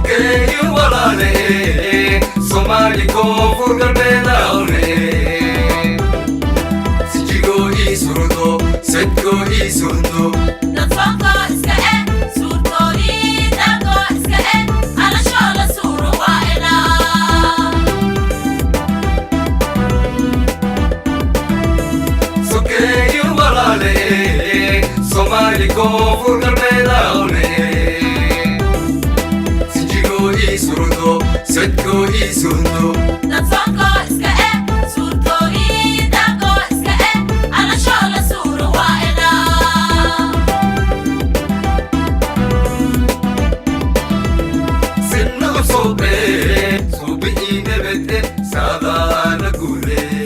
sokeeyo walaale Soomaali koonfur galbeedawne Sijigoo ii surdo sedkoo ii surdo dadfanko iska suurtoodii daanko iska alashoo la suuro waa inaa sokeeyo walaale Soomaali koonfur galbeedawne Sijigoo ii surdo sedkoo ii surdo dadfanko iska suurtoodii daanko iska alashoo la suuro waa inaa Sinna sobe